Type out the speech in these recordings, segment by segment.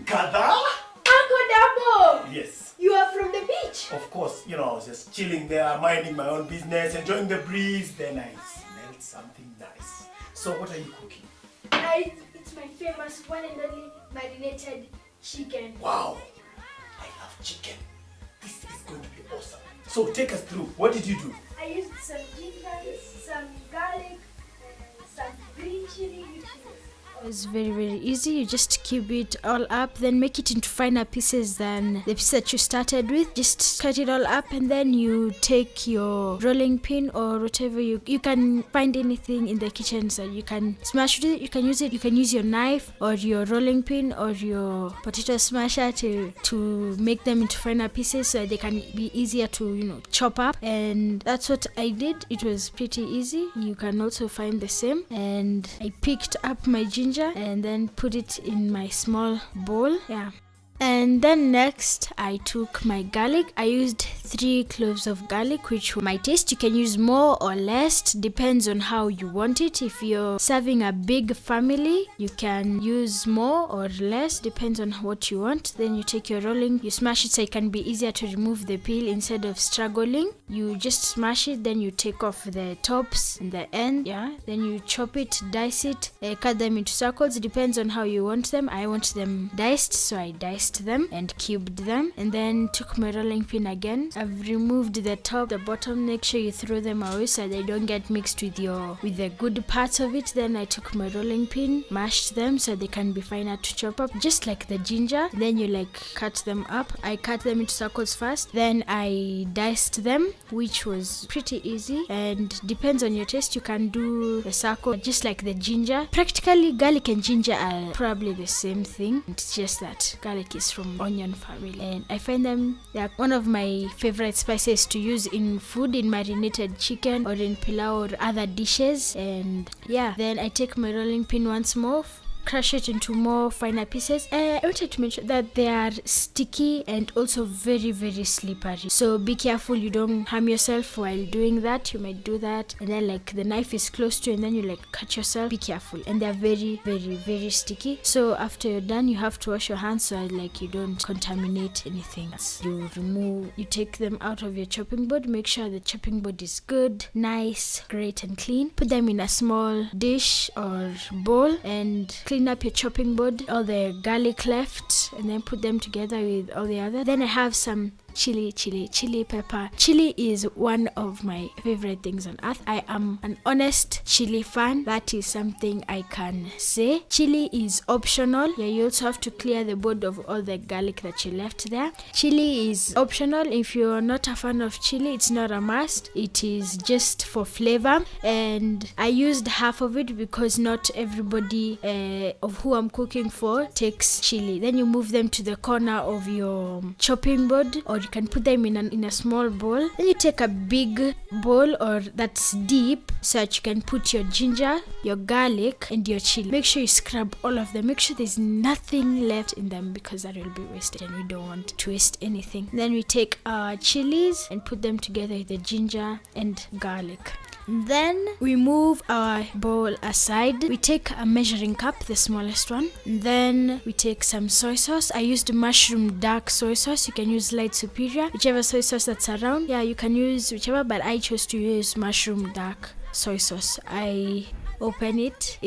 Nkatha? Uncle Dabo! Yes. You are from the beach? Of course, I was just chilling there, minding my own business, enjoying the breeze. Then I smelled something nice. So what are you cooking? It's my famous one and only marinated chicken. Wow, I love chicken. This is going to be awesome. So take us through. What did you do? I used some ginger, some garlic, and some green chili. It's very, very easy. You just cube it all up, then make it into finer pieces than the piece that you started with. Just cut it all up, and then you take your rolling pin or whatever you can find anything in the kitchen, so you can smash it. You can use your knife or your rolling pin or your potato smasher to make them into finer pieces so they can be easier to chop up. And that's what I did. It was pretty easy. You can also find the same. And I picked up my ginger and then put it in my small bowl. And then next I took my garlic. I used 3 cloves of garlic, which my taste. You can use more or less, depends on how you want it. If you're serving a big family, you can use more or less, depends on what you want. Then you take your rolling, you smash it so it can be easier to remove the peel instead of struggling. You just smash it, then you take off the tops and the end. Then you chop it, dice it, cut them into circles, depends on how you want them. I want them diced, so I diced them and cubed them, and then took my rolling pin again. I've removed the top, the bottom. Make sure you throw them away so they don't get mixed with the good parts of it. Then I took my rolling pin, mashed them so they can be finer to chop up, just like the ginger. Then you cut them up. I cut them into circles first, then I diced them, which was pretty easy, and depends on your taste. You can do a circle just like the ginger. Practically garlic and ginger are probably the same thing. It's just that garlic is from onion family, and I find them one of my favorite spices to use in food, in marinated chicken or in pilau or other dishes. And then I take my rolling pin once more, crush it into more finer pieces. I wanted to mention that they are sticky and also very, very slippery, so be careful you don't harm yourself while doing that. You might do that and then the knife is close to you and then you cut yourself. Be careful, and they're very, very, very sticky. So after you're done, you have to wash your hands so you don't contaminate anything. You take them out of your chopping board. Make sure the chopping board is good, nice, great and clean. Put them in a small dish or bowl and clean up your chopping board, all the garlic left, and then put them together with all the other. Then I have some chili pepper. Chili is one of my favorite things on earth. I am an honest chili fan. That is something I can say. Chili is optional. You also have to clear the board of all the garlic that you left there. Chili is optional. If you're not a fan of chili, it's not a must. It is just for flavor, and I used half of it because not everybody of who I'm cooking for takes chili. Then you move them to the corner of your chopping board, or you can put them in a small bowl. Then you take a big bowl that's deep so that you can put your ginger, your garlic and your chili. Make sure you scrub all of them. Make sure there's nothing left in them because that will be wasted and we don't want to waste anything. Then we take our chilies and put them together with the ginger and garlic. Then we move our bowl aside. We take a measuring cup, the smallest one. Then we take some soy sauce. I used mushroom dark soy sauce. You can use light superior, whichever soy sauce that's around. You can use whichever, but I chose to use mushroom dark soy sauce. I open it.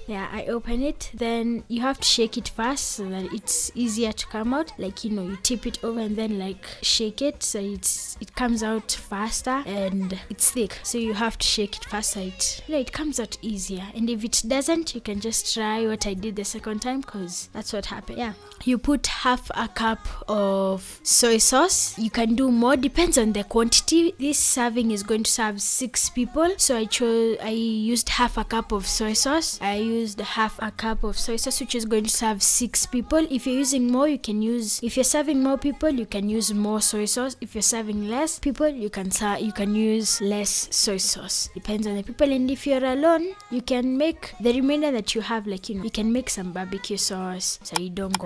I open it. Then you have to shake it first so that it's easier to come out. You tip it over and then shake it so it comes out faster, and it's thick, so you have to shake it first so it comes out easier. And if it doesn't, you can just try what I did the second time, because that's what happened. You put half a cup of soy sauce. You can do more, depends on the quantity. This serving is going to serve 6 people, so I used half a cup of soy sauce. I used half a cup of soy sauce, which is going to serve 6 people. If you're using more, if you're serving more people, you can use more soy sauce. If you're serving less people, you can use less soy sauce. Depends on the people. And if you're alone, you can make the remainder that you have, you can make some barbecue sauce so you don't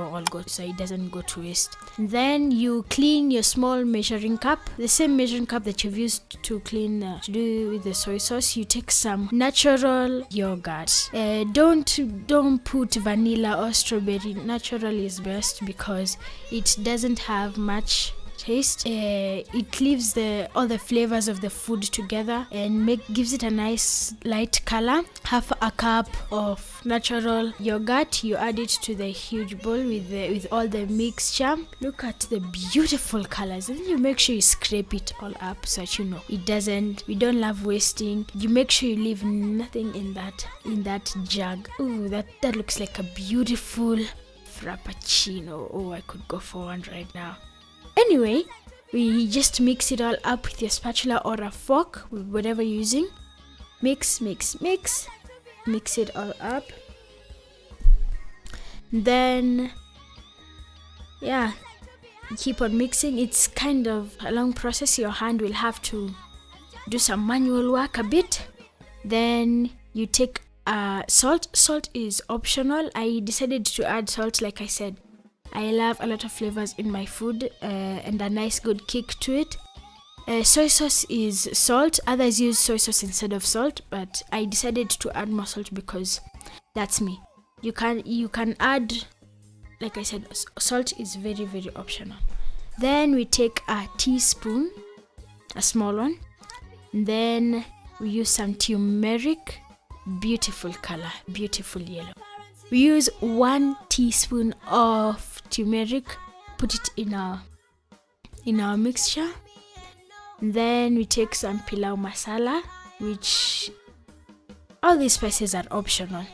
so it doesn't go to waste. Then you clean your small measuring cup, the same measuring cup that you've used to do with the soy sauce. You take some natural yogurt. Don't don't put vanilla or strawberry. Natural is best because it doesn't have much taste. It leaves all the flavors of the food together and gives it a nice light color. Half a cup of natural yogurt, you add it to the huge bowl with all the mixture. Look at the beautiful colors, and then you make sure you scrape it all up so that we don't love wasting. You make sure you leave nothing in that jug. Ooh, that looks like a beautiful frappuccino. Oh, I could go for one right now. Anyway, we just mix it all up with your spatula or a fork, whatever you're using. Mix it all up. Then, yeah, keep on mixing. It's kind of a long process. Your hand will have to do some manual work a bit. Then you take salt. Salt is optional. I decided to add salt, like I said. I love a lot of flavors in my food and a nice good kick to it. Soy sauce is salt. Others use soy sauce instead of salt, but I decided to add more salt because that's me. You can add, like I said, salt is very, very optional. Then we take a teaspoon, a small one. Then we use some turmeric. Beautiful color, beautiful yellow. We use 1 teaspoon of turmeric, put it in our mixture. Then we take some pilau masala, which all these spices are optional.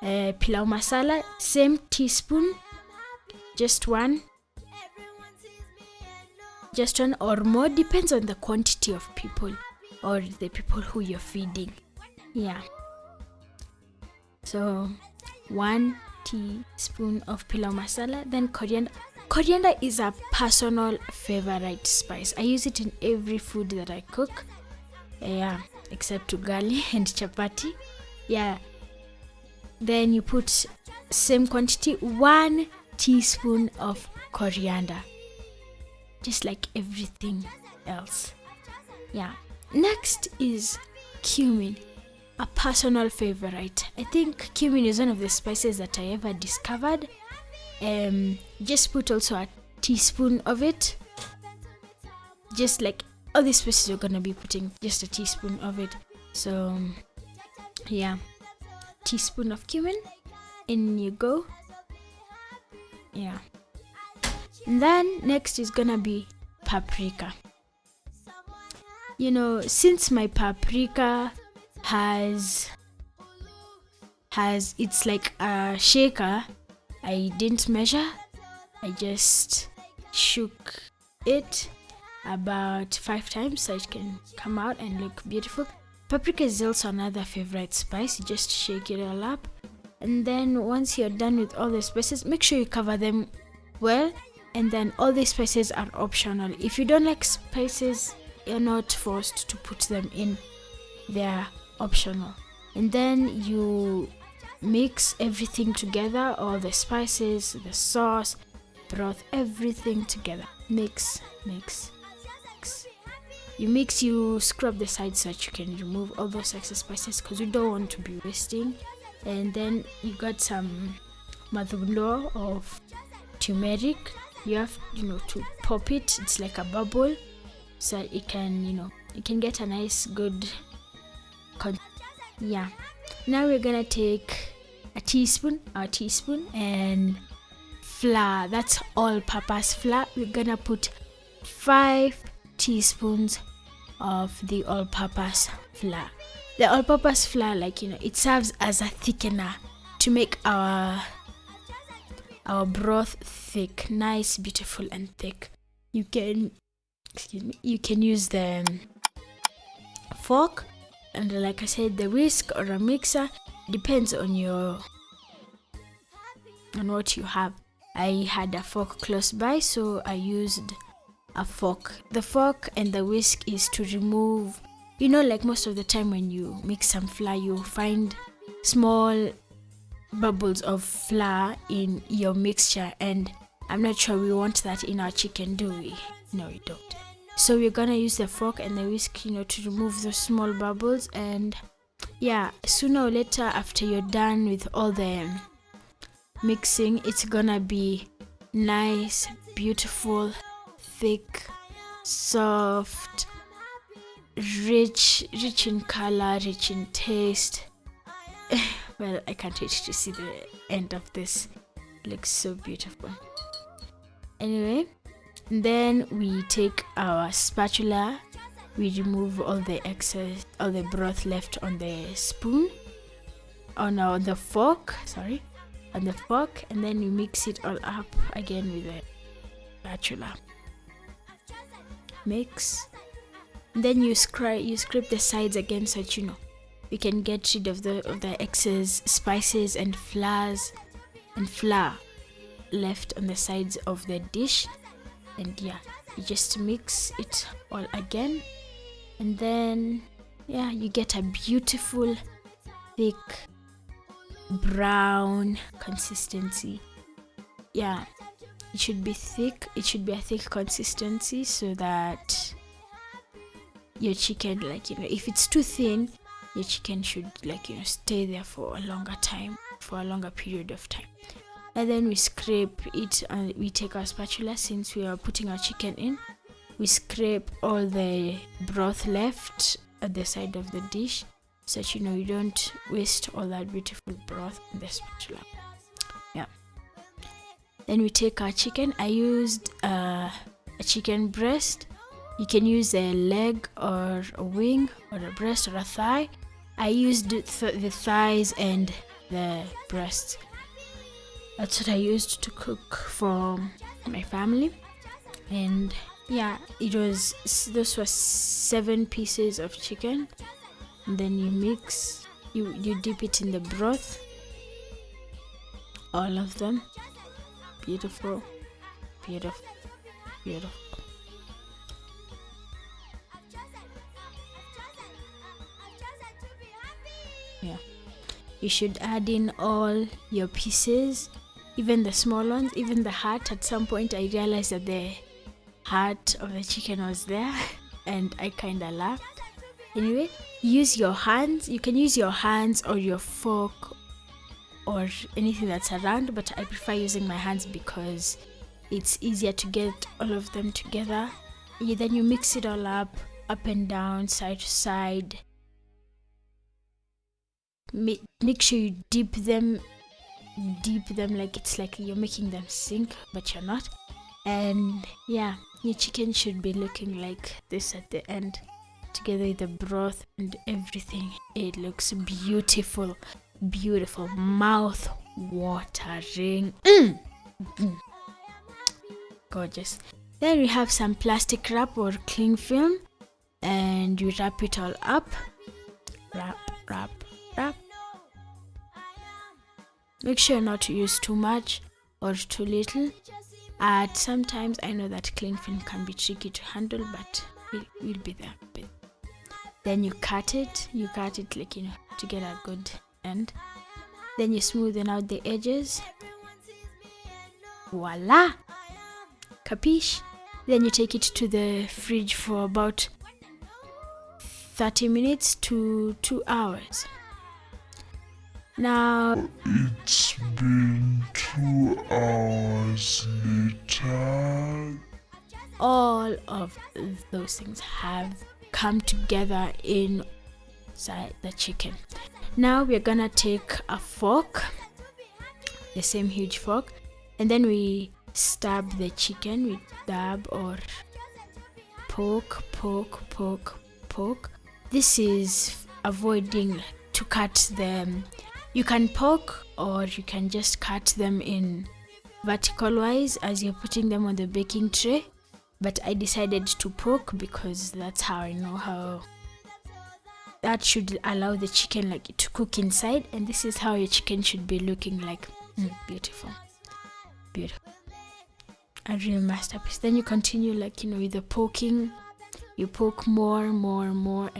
Pilau masala, same teaspoon, just one or more, depends on the quantity of people or the people who you're feeding. Yeah. So 1 teaspoon of pilau masala. Then coriander. Coriander is a personal favorite spice. I use it in every food that I cook. Yeah, except ugali and chapati. Yeah. Then you put same quantity, 1 teaspoon of coriander. Just like everything else. Yeah. Next is cumin. A personal favorite. I think cumin is one of the spices that I ever discovered. Just put also a teaspoon of it. Just like all these spices, you're gonna be putting just a teaspoon of it. So yeah, teaspoon of cumin. In you go. Yeah. And then next is gonna be paprika. Since my paprika has it's like a shaker, I didn't measure. I just shook it about 5 times so it can come out and look beautiful. Paprika is also another favorite spice. You just shake it all up, and then once you're done with all the spices, make sure you cover them well. And then all the spices are optional. If you don't like spices, you're not forced to put them in. They're optional. And then you mix everything together, all the spices, the sauce, broth, everything together. Mix. You scrub the sides so that you can remove all those excess spices because you don't want to be wasting. And then you got some madhundo of turmeric. You have to pop it. It's like a bubble so it can you can get a nice good yeah. Now we're gonna take our teaspoon and flour. That's all-purpose flour. We're gonna put 5 teaspoons of the all-purpose flour. The all-purpose flour, it serves as a thickener to make our broth thick, nice, beautiful, and thick. You can use the fork, and like I said, the whisk or a mixer. Depends on what you have. I had a fork close by, so I used a fork. The fork and the whisk is to remove, like most of the time when you mix some flour, you find small bubbles of flour in your mixture, and I'm not sure we want that in our chicken, do we? No, we don't. So we're gonna use the fork and the whisk, to remove those small bubbles, and yeah, sooner or later after you're done with all the mixing, it's gonna be nice, beautiful, thick, soft, rich in color, rich in taste. Well, I can't wait to see the end of this. It looks so beautiful. Anyway, then we take our spatula, we remove all the excess, all the broth left on the spoon, on the fork, and then we mix it all up again with the spatula. Mix. And then you scrape the sides again so that you can get rid of the excess spices and flour left on the sides of the dish. And yeah, you just mix it all again, and then yeah, you get a beautiful thick brown consistency. Yeah, it should be thick. It should be a thick consistency so that your chicken, if it's too thin, your chicken should stay there for a longer period of time. And then we scrape it, and we take our spatula, since we are putting our chicken in, we scrape all the broth left at the side of the dish so that you don't waste all that beautiful broth in the spatula. Yeah. Then we take our chicken. I used a chicken breast. You can use a leg or a wing or a breast or a thigh. I used the thighs and the breasts. That's what I used to cook for my family. And yeah, those were 7 pieces of chicken. And then you mix, you dip it in the broth, all of them. Beautiful. Yeah, you should add in all your pieces, even the small ones, even the heart. At some point I realized that the heart of the chicken was there and I kind of laughed. Anyway, use your hands. You can use your hands or your fork or anything that's around, but I prefer using my hands because it's easier to get all of them together. Then you mix it all up and down, side to side. Make sure you dip them like it's like you're making them sink, but you're not. And yeah, your chicken should be looking like this at the end, together with the broth and everything. It looks beautiful, mouth watering. Gorgeous. Then we have some plastic wrap or cling film, and you wrap it all up. Wrap. Make sure not to use too much or too little. Sometimes I know that cling film can be tricky to handle, but we'll be there. Then you cut it like to get a good end. Then you smoothen out the edges. Voila! Capiche? Then you take it to the fridge for about 30 minutes to 2 hours. Now it's been 2 hours later. All of those things have come together inside the chicken. Now we're gonna take a fork, the same huge fork, and then we stab the chicken with dab or poke. This is avoiding to cut them. You can poke or you can just cut them in vertical wise as you're putting them on the baking tray, but I decided to poke because that's how I know how that should allow the chicken to cook inside, and this is how your chicken should be looking like. Beautiful, a real masterpiece. Then you continue with the poking. You poke more and more.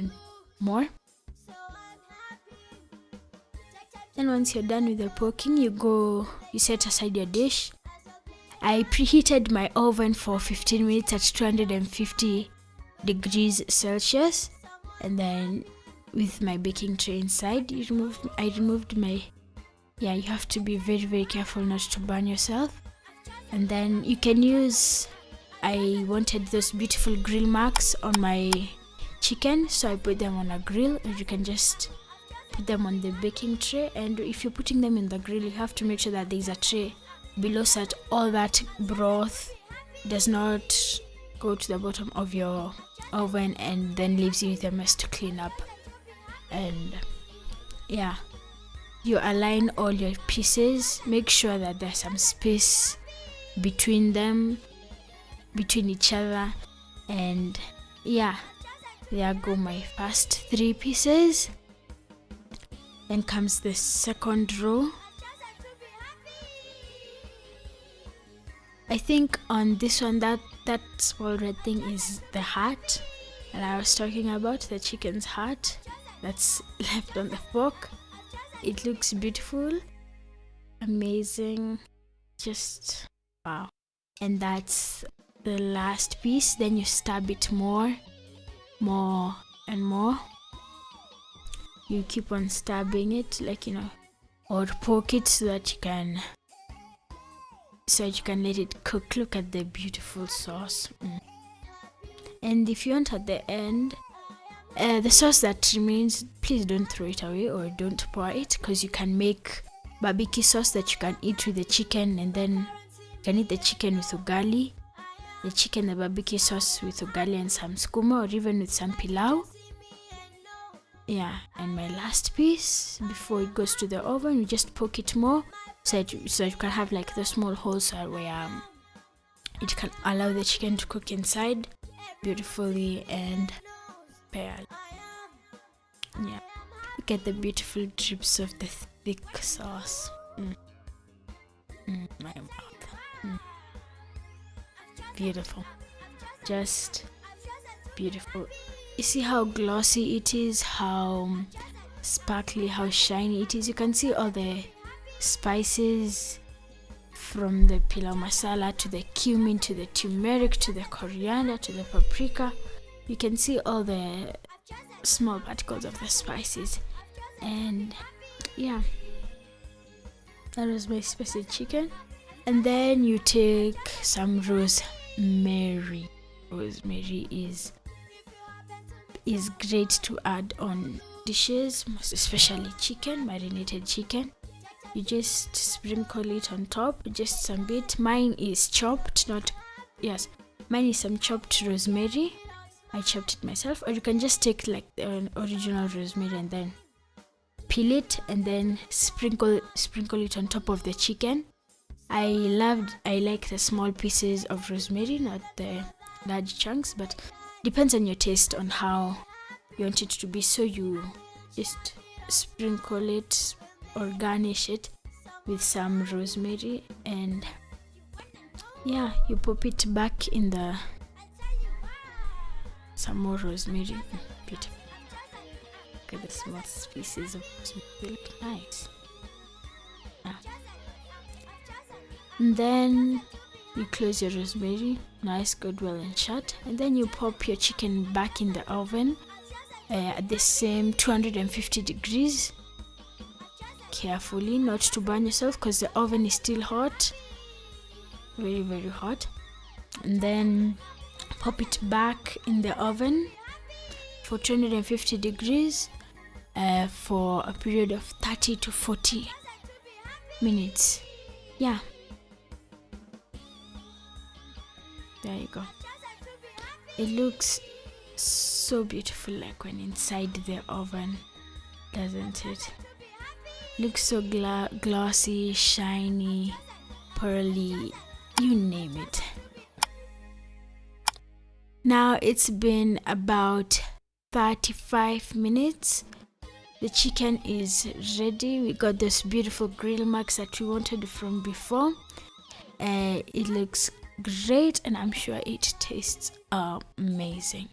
Then once you're done with the poking, you set aside your dish. I preheated my oven for 15 minutes at 250 degrees Celsius, and then with my baking tray inside. I removed my, yeah, you have to be very, very careful not to burn yourself. And then you can use, I wanted those beautiful grill marks on my chicken, so I put them on a grill, or you can just put them on the baking tray. And if you're putting them in the grill, you have to make sure that there's a tray below so that all that broth does not go to the bottom of your oven and then leaves you with a mess to clean up. And yeah, you align all your pieces, make sure that there's some space between them, between each other. And yeah, there go my first 3 pieces. Then comes the second row. I think on this one, that small red thing is the heart that I was talking about, the chicken's heart that's left on the fork. It looks beautiful, amazing, just wow. And that's the last piece. Then you stab it more and more. You keep on stabbing it, like, you know, or poke it so that you can let it cook. Look at the beautiful sauce. And if you want at the end, the sauce that remains, please don't throw it away or don't pour it, because you can make barbecue sauce that you can eat with the chicken, and then you can eat the chicken with ugali, the barbecue sauce with ugali and some skuma, or even with some pilau. Yeah, and my last piece, before it goes to the oven, you just poke it more so you can have like the small holes where it can allow the chicken to cook inside beautifully and pale. Yeah, look at the beautiful drips of the thick sauce. My mouth. Beautiful, just beautiful. You see how glossy it is, how sparkly, how shiny it is. You can see all the spices, from the pilau masala to the cumin to the turmeric to the coriander to the paprika. You can see all the small particles of the spices. And yeah, that was my spicy chicken. And then you take some rosemary. Rosemary is great to add on dishes, most especially chicken, marinated chicken. You just sprinkle it on top, just some bit. Mine is chopped, mine is some chopped rosemary. I chopped it myself, or you can just take like an original rosemary and then peel it and then sprinkle it on top of the chicken. I like the small pieces of rosemary, not the large chunks, but depends on your taste on how you want it to be. So you just sprinkle it or garnish it with some rosemary, and yeah, you pop it back in some more rosemary. Beautiful. Look at the small pieces of rosemary, they look nice. And then you close your rosemary, nice, good, well and shut, and then you pop your chicken back in the oven at the same 250 degrees. Carefully, not to burn yourself, because the oven is still hot, very, very hot. And then pop it back in the oven for 250 degrees for a period of 30 to 40 minutes. Yeah. There you go. It looks so beautiful, like when inside the oven, doesn't it? Looks so glossy, shiny, pearly, you name it. Now it's been about 35 minutes. The chicken is ready. We got those beautiful grill marks that we wanted from before. It looks great, and I'm sure it tastes amazing.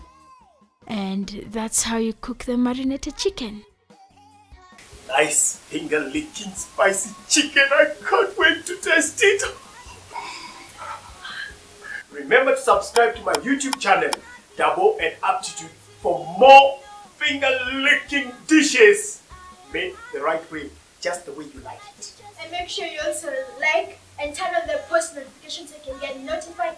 And that's how you cook the marinated chicken. Nice finger-licking spicy chicken. I can't wait to taste it. Remember to subscribe to my YouTube channel, Dabo and ApTtude, for more finger-licking dishes made the right way, just the way you like it. And make sure you also like and turn on the post notifications so you can get notified